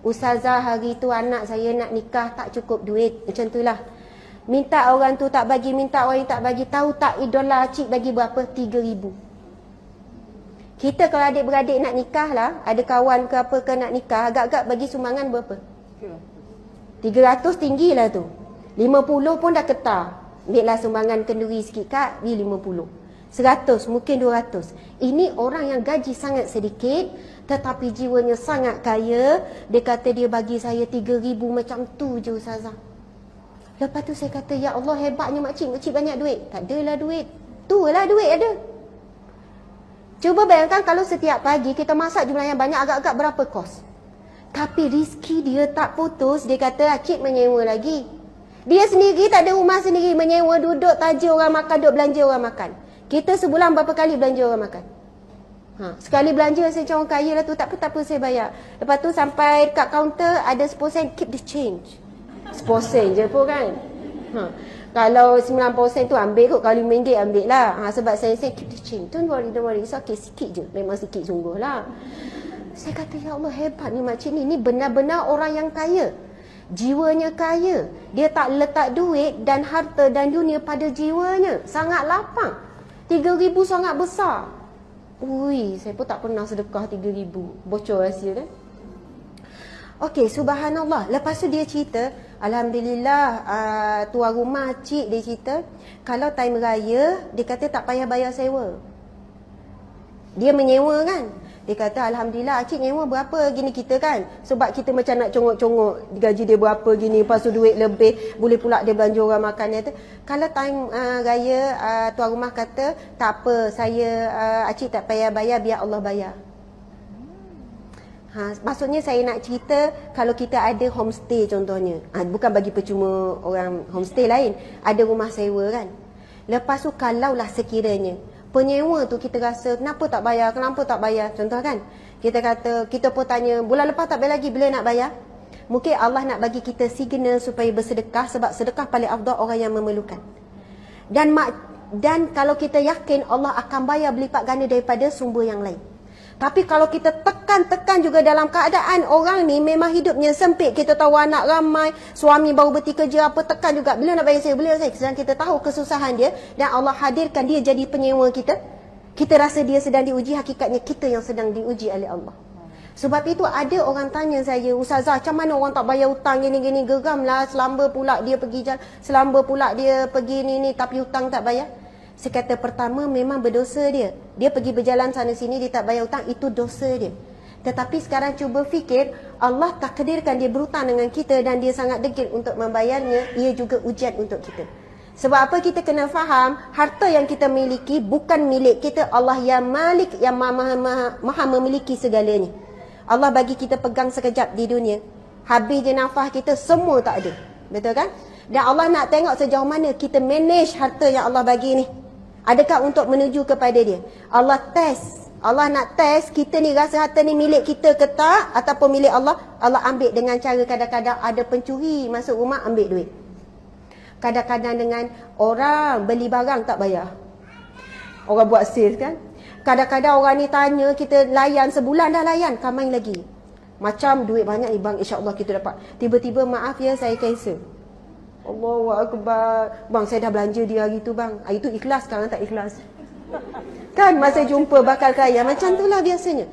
Ustazah hari tu anak saya nak nikah tak cukup duit. Macam tu lah. Minta orang tu tak bagi, minta orang ni tak bagi. Tahu tak idola cik bagi berapa? 3,000. Kita kalau adik-beradik nak nikah lah, ada kawan ke apa ke nak nikah, agak-agak bagi sumbangan berapa? 300 tinggi lah tu. 50 pun dah ketar. Ambillah sumbangan kenduri sikit kak, di 50. 100, mungkin 200. Ini orang yang gaji sangat sedikit, tetapi jiwanya sangat kaya. Dia kata dia bagi saya 3,000 macam tu je Ustazah. Lepas tu saya kata, ya Allah hebatnya makcik, makcik banyak duit. Tak adalah duit. Tu lah duit ada. Cuba bayangkan kalau setiap pagi kita masak jumlah yang banyak, agak-agak berapa kos. Tapi rezeki dia tak putus. Dia kata, cik menyewa lagi. Dia sendiri tak ada rumah sendiri, menyewa, duduk taja orang makan, duduk belanja orang makan. Kita sebulan berapa kali belanja orang makan? Sekali belanja saya macam orang kaya lah tu, tak apa saya bayar. Lepas tu sampai kat kaunter ada 10%, keep the change. 10% je pun kan. Kalau 9% tu ambil kot, kalau RM5 ambil lah. Sebab saya keep the change. Don't worry. It's okay, sikit je. Memang sikit sungguh lah. Saya kata, ya Allah hebat ni makcik ni. Ni benar-benar orang yang kaya. Jiwanya kaya. Dia tak letak duit dan harta dan dunia pada jiwanya. Sangat lapang. 3,000 sangat besar. Ui, saya pun tak pernah sedekah 3,000. Bocor rahsia kan. Okey, subhanallah. Lepas tu dia cerita, alhamdulillah tuan rumah cik dia cerita, kalau time raya dia kata tak payah bayar sewa. Dia menyewa kan. Dia kata alhamdulillah cik nyewa berapa gini kita kan. Sebab kita macam nak congok-congok gaji dia berapa gini, lepas tu duit lebih, boleh pula dia belanja orang makan. Dia kata, kalau time raya tuan rumah kata tak apa, saya cik tak payah bayar, biar Allah bayar. Maksudnya saya nak cerita kalau kita ada homestay contohnya, bukan bagi percuma orang homestay lain, ada rumah sewa kan. Lepas tu kalaulah sekiranya penyewa tu kita rasa kenapa tak bayar, contoh kan, kita kata, kita pun tanya bulan lepas tak bayar lagi, bila nak bayar? Mungkin Allah nak bagi kita signal supaya bersedekah, sebab sedekah paling afdal orang yang memerlukan. Dan kalau kita yakin Allah akan bayar berlipat ganda daripada sumber yang lain. Tapi kalau kita tekan juga dalam keadaan orang ni memang hidupnya sempit, kita tahu anak ramai, suami baru berhenti kerja apa, tekan juga, bila nak bayar saya, sedang kita tahu kesusahan dia dan Allah hadirkan dia jadi penyewa kita, kita rasa dia sedang diuji, hakikatnya kita yang sedang diuji oleh Allah. Sebab itu ada orang tanya saya, Ustazah macam mana orang tak bayar hutang gini-gini, geram lah, selamba pula dia pergi jalan, selamba pula dia pergi ni tapi hutang tak bayar. Saya kata pertama memang berdosa dia. Dia pergi berjalan sana sini, dia tak bayar hutang, itu dosa dia. Tetapi sekarang cuba fikir, Allah takdirkan dia berhutang dengan kita dan dia sangat degil untuk membayarnya, ia juga ujian untuk kita. Sebab apa kita kena faham, harta yang kita miliki bukan milik kita, Allah yang Malik, yang maha memiliki segalanya. Allah bagi kita pegang sekejap di dunia, habis je nafas kita, semua tak ada. Betul kan? Dan Allah nak tengok sejauh mana kita manage harta yang Allah bagi ni. Adakah untuk menuju kepada dia? Allah nak test kita ni, rasa harta ni milik kita ke tak, ataupun milik Allah. Allah ambil dengan cara kadang-kadang ada pencuri masuk rumah ambil duit. Kadang-kadang dengan orang beli barang tak bayar. Orang buat sales kan. Kadang-kadang orang ni tanya, kita layan sebulan dah layan, kamai lagi. Macam duit banyak ni bang, insya-Allah kita dapat. Tiba-tiba maaf ya saya cancel. Allahu Akbar. Bang saya dah belanja dia hari tu bang. Hari tu ikhlas, sekarang tak ikhlas. Kan masa jumpa bakal kaya. Macam itulah biasanya.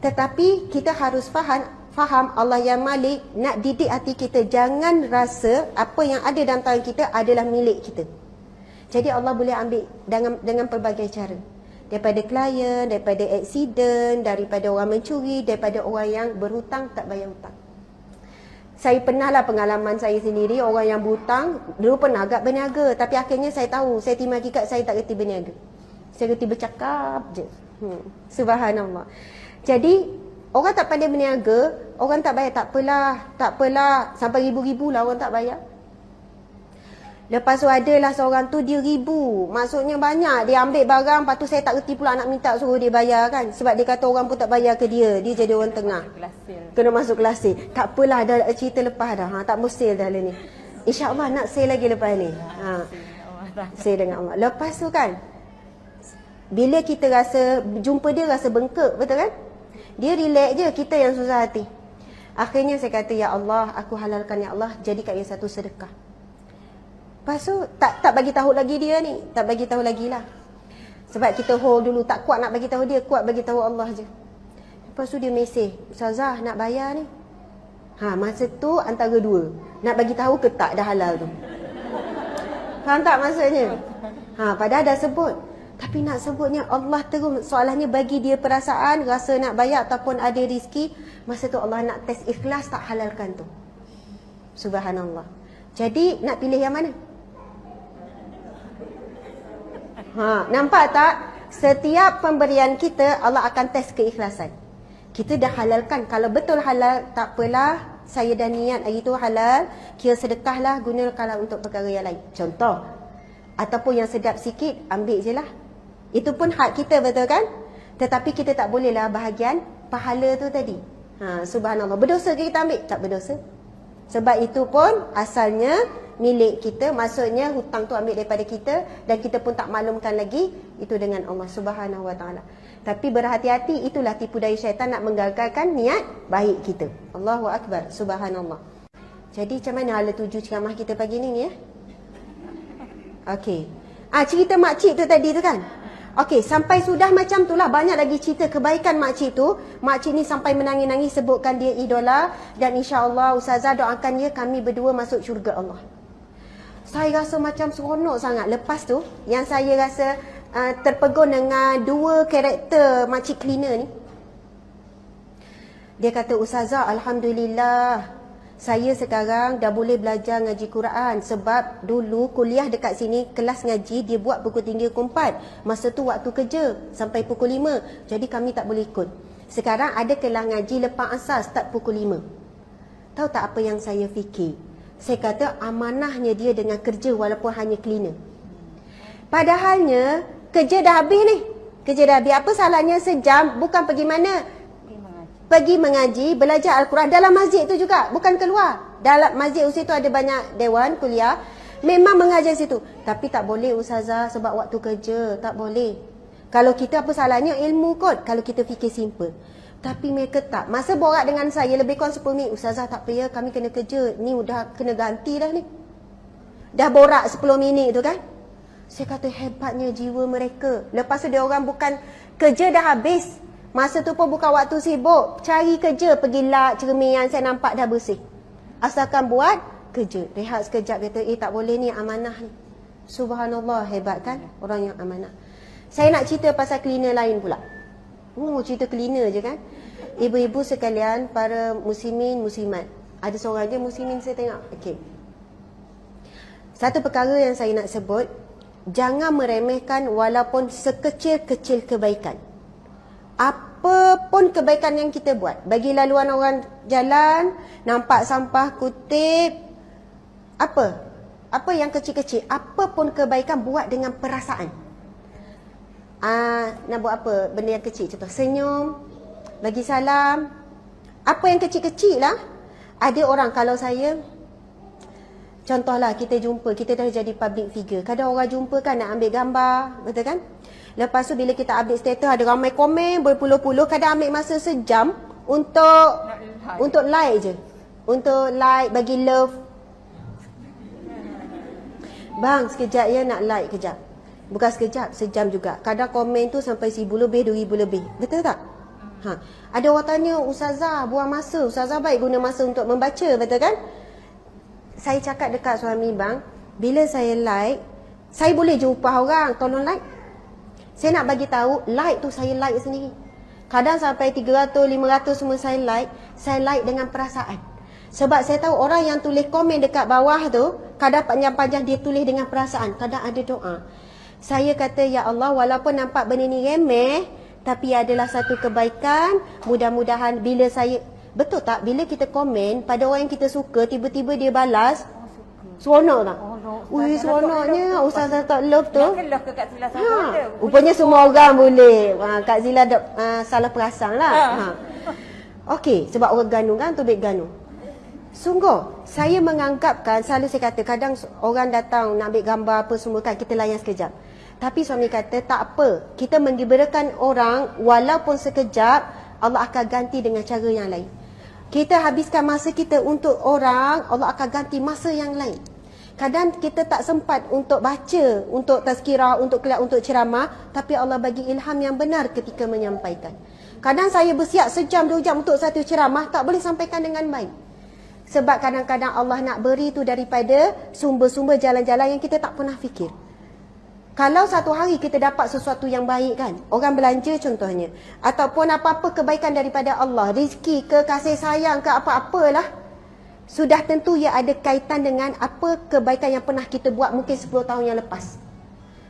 Tetapi kita harus faham Allah yang Malik nak didik hati kita. Jangan rasa apa yang ada dalam tangan kita adalah milik kita. Jadi Allah boleh ambil dengan pelbagai cara. Daripada klien, daripada aksiden, daripada orang mencuri, daripada orang yang berhutang tak bayar hutang. Saya pernah lah pengalaman saya sendiri, orang yang berhutang, dulu pernah agak berniaga. Tapi akhirnya saya tahu, saya terima hakikat saya tak reti berniaga. Saya reti bercakap je. Subhanallah. Jadi, orang tak pandai berniaga, orang tak bayar, tak apalah. Sampai ribu-ribu lah orang tak bayar. Lepas tu adalah seorang tu dia ribu. Maksudnya banyak. Dia ambil barang, lepas tu saya tak reti pula nak minta suruh dia bayar kan. Sebab dia kata orang pun tak bayar ke dia. Dia jadi orang tengah. Kena masuk kelas sale. Tak apalah, dah cerita lepas dah. Tak mau sale dah lah ni. InsyaAllah nak sale lagi lepas ni. Sale dengan Allah. Lepas tu kan, bila kita rasa, jumpa dia rasa bengkak, betul kan? Dia relax je, kita yang susah hati. Akhirnya saya kata, ya Allah, aku halalkan ya Allah, jadikan ia satu sedekah. Lepas tu tak bagi tahu lagi dia ni, tak bagi tahu lagi lah. Sebab kita hold dulu, tak kuat nak bagi tahu dia, kuat bagi tahu Allah je. Lepas tu dia mesej, Ustazah nak bayar ni. Masa tu antara dua, nak bagi tahu ke tak dah halal tu. Faham tak maksudnya? Padahal dah sebut. Tapi nak sebutnya Allah terus, soalannya bagi dia perasaan, rasa nak bayar ataupun ada rezeki. Masa tu Allah nak test ikhlas tak halalkan tu. Subhanallah. Jadi nak pilih yang mana? Nampak tak? Setiap pemberian kita Allah akan test keikhlasan. Kita dah halalkan. Kalau betul halal, tak apalah, saya dah niat hari tu halal, kira sedekahlah, gunakanlah untuk perkara yang lain. Contoh. Ataupun yang sedap sikit, ambil je lah. Itu pun hak kita, betul kan? Tetapi kita tak bolehlah bahagian pahala tu tadi. Subhanallah. Berdosa ke kita ambil? Tak berdosa. Sebab itu pun asalnya milik kita, maksudnya hutang tu ambil daripada kita dan kita pun tak maklumkan lagi, itu dengan Allah Subhanahu Wa Taala. Tapi berhati-hati, itulah tipu daya syaitan nak menggagalkan niat baik kita. Allahu Akbar. Subhanallah. Jadi macam mana hala tuju ceramah kita pagi ni ya? Okey. Cerita makcik tu tadi tu kan? Okey, sampai sudah macam tu lah. Banyak lagi cerita kebaikan makcik tu. Makcik ni sampai menangis-nangis sebutkan dia idola. Dan insya-Allah Ustazah doakan dia, kami berdua masuk syurga Allah. Saya rasa macam seronok sangat. Lepas tu, yang saya rasa terpegun dengan dua karakter makcik cleaner ni. Dia kata, Ustazah, Alhamdulillah, saya sekarang dah boleh belajar ngaji Quran. Sebab dulu kuliah dekat sini, kelas ngaji dia buat pukul 3 ke 4. Masa tu waktu kerja sampai pukul 5. Jadi kami tak boleh ikut. Sekarang ada kelas ngaji lepas asar start pukul 5. Tahu tak apa yang saya fikir? Saya kata amanahnya dia dengan kerja walaupun hanya cleaner. Padahalnya kerja dah habis ni. Kerja dah habis. Apa salahnya sejam bukan pergi mana? Pergi mengaji, belajar Al-Quran dalam masjid tu juga, bukan keluar. Dalam masjid situ ada banyak dewan kuliah, memang mengajar situ. Tapi tak boleh Ustazah sebab waktu kerja, tak boleh. Kalau kita apa salahnya ilmu kot, kalau kita fikir simple. Tapi mereka tak. Masa borak dengan saya lebih kurang 10 minit, Ustazah tak apa ya, kami kena kerja, ni udah kena ganti dah ni. Dah borak 10 minit tu kan. Saya kata hebatnya jiwa mereka. Lepas tu dia orang bukan kerja dah habis, masa tu pun bukan waktu sibuk, cari kerja, pergi lak cermin yang saya nampak dah bersih. Asalkan buat kerja. Rehat sekejap, kata tak boleh ni, amanah ni. Subhanallah, hebat kan orang yang amanah. Saya nak cerita pasal cleaner lain pula. Cerita cleaner je kan. Ibu-ibu sekalian, para muslimin, muslimat. Ada seorang je muslimin saya tengok. Okey. Satu perkara yang saya nak sebut, jangan meremehkan walaupun sekecil-kecil kebaikan. Apa pun kebaikan yang kita buat, bagi laluan orang jalan, nampak sampah kutip, apa yang kecil-kecil, apa pun kebaikan buat dengan perasaan. Nak buat apa benda yang kecil, contoh senyum, bagi salam, apa yang kecil-kecil lah. Ada orang, kalau saya contohlah kita jumpa, kita dah jadi public figure, kadang orang jumpa kan nak ambil gambar, betul kan? Lepas tu bila kita update status ada ramai komen berpuluh-puluh, kadang ambil masa sejam untuk like je. Untuk like, bagi love. Bang, sekejap ya nak like kejap. Bukan sekejap, sejam juga. Kadang komen tu sampai 1,000 lebih, 2,000 lebih. Betul tak? Ada orang tanya, Ustazah buang masa, Ustazah baik guna masa untuk membaca, betul kan? Saya cakap dekat suami bang, bila saya like, saya boleh je upah orang, tolong like. Saya nak bagi tahu, like tu saya like sendiri. Kadang sampai 300, 500 semua saya like dengan perasaan. Sebab saya tahu orang yang tulis komen dekat bawah tu, kadang panjang-panjang dia tulis dengan perasaan, kadang ada doa. Saya kata, ya Allah, walaupun nampak benda ni remeh, tapi adalah satu kebaikan. Mudah-mudahan bila saya, betul tak? Bila kita komen pada orang yang kita suka, tiba-tiba dia balas, seronok tak? Ui, seronoknya Ustazah tak love tu. Love ke Kak Zila sama ada. Rupanya semua orang boleh. Kak Zila salah perasan lah. Okey, sebab orang ganu kan, tu baik ganu. Sungguh, saya menganggapkan, selalu saya kata, kadang orang datang nak ambil gambar apa semua kan, kita layan sekejap. Tapi suami kata, tak apa, kita menggembirakan orang, walaupun sekejap, Allah akan ganti dengan cara yang lain. Kita habiskan masa kita untuk orang, Allah akan ganti masa yang lain. Kadang kita tak sempat untuk baca, untuk tazkirah, untuk kelas, untuk ceramah, tapi Allah bagi ilham yang benar ketika menyampaikan. Kadang saya bersiap sejam, 2 jam untuk satu ceramah, tak boleh sampaikan dengan baik. Sebab kadang-kadang Allah nak beri tu daripada sumber-sumber jalan-jalan yang kita tak pernah fikir. Kalau satu hari kita dapat sesuatu yang baik kan, orang belanja contohnya, ataupun apa-apa kebaikan daripada Allah, rezeki ke, kasih sayang ke, apa-apalah, sudah tentu ia ada kaitan dengan apa kebaikan yang pernah kita buat mungkin 10 tahun yang lepas.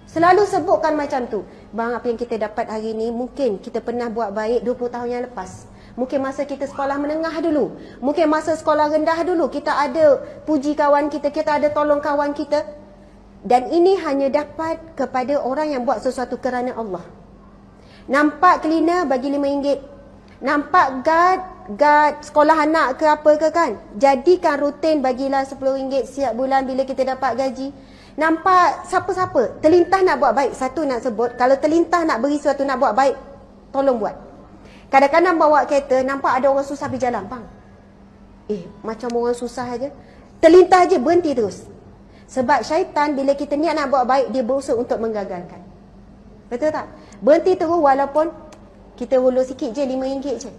Selalu sebutkan macam tu. Bang, apa yang kita dapat hari ni mungkin kita pernah buat baik 20 tahun yang lepas. Mungkin masa kita sekolah menengah dulu, mungkin masa sekolah rendah dulu, kita ada puji kawan kita, kita ada tolong kawan kita. Dan ini hanya dapat kepada orang yang buat sesuatu kerana Allah. Nampak cleaner bagi RM5. Nampak guard sekolah anak ke apa ke kan, jadikan rutin, bagilah RM10 setiap bulan bila kita dapat gaji. Nampak siapa-siapa terlintah nak buat baik, satu nak sebut, kalau terlintah nak beri sesuatu, nak buat baik, tolong buat. Kadang-kadang bawa kereta, nampak ada orang susah berjalan, bang, macam orang susah aja, terlintah je, berhenti terus. Sebab syaitan bila kita niat nak buat baik, dia berusaha untuk menggagalkan. Betul tak? Berhenti terus walaupun kita ulur sikit je, RM5 je.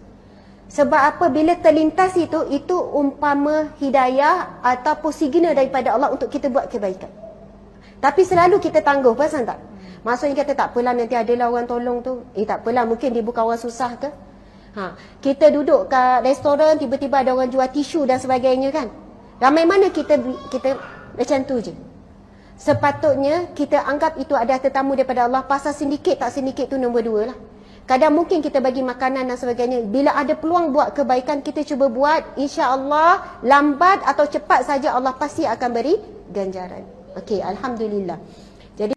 Sebab apa? Bila terlintas itu umpama hidayah ataupun signal daripada Allah untuk kita buat kebaikan. Tapi selalu kita tangguh, perasan tak? Maksudnya kata tak apalah, nanti adalah orang tolong tu. Tak apalah, mungkin dia bukan orang susah ke. Kita duduk kat restoran, tiba-tiba ada orang jual tisu dan sebagainya kan. Ramai mana kita macam tu je. Sepatutnya kita anggap itu adalah tetamu daripada Allah. Pasal sindiket tak sindiket tu nombor 2 lah. Kadang mungkin kita bagi makanan dan sebagainya. Bila ada peluang buat kebaikan, kita cuba buat. InsyaAllah lambat atau cepat saja Allah pasti akan beri ganjaran. Okey, Alhamdulillah.